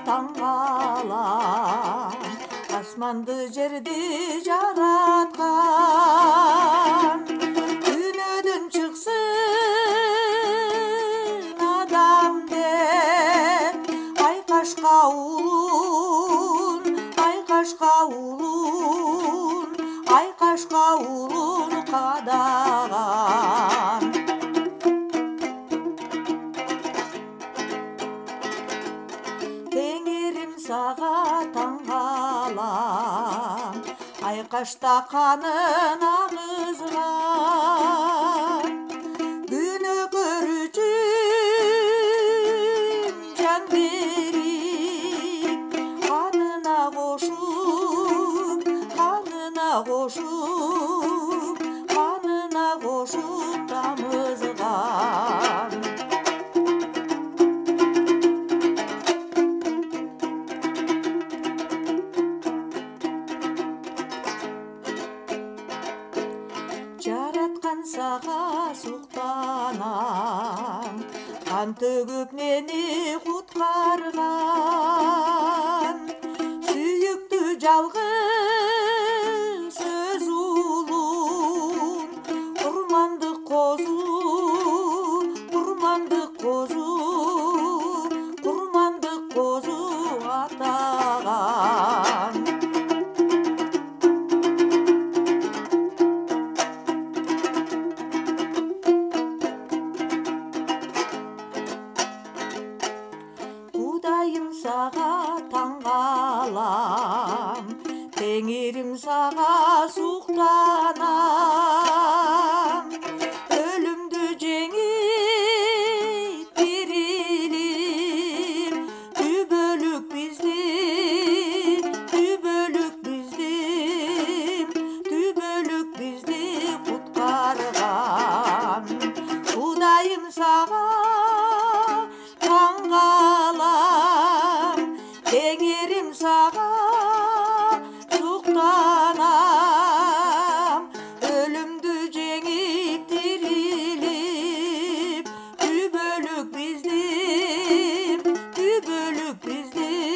taң қалам, асманды жерді жаратқан. Дүниеден шықсын адам деп, айқашқа улун, айқашқа улун, айқашқа улун қадаған. Теңерім саға таң қалам, айқашта қанын ағызған. Күні көрүчүн жан берип, қанына қошуп, қанына қошуп, қанына қошуп тамызған. Жаратқан саға суқтанам, қан төгіп мені құтқарған. Сүйікті жалғыз сөз улун, құрмандық қозу, құрмандық қозу, құрмандық қозу атаған. Құдайым саға таң қалам, теңерім саға суқтанам. Өлімді жеңіп тіріліп, түбөлүк бізді, түбөлүк бізді, түбөлүк бізді құтқарған. Құдайым саға таң қалам, теңерім саға суқтанам. Өлімді жеңіп тіріліп, түбөлүк бізді, түбөлүк бізді.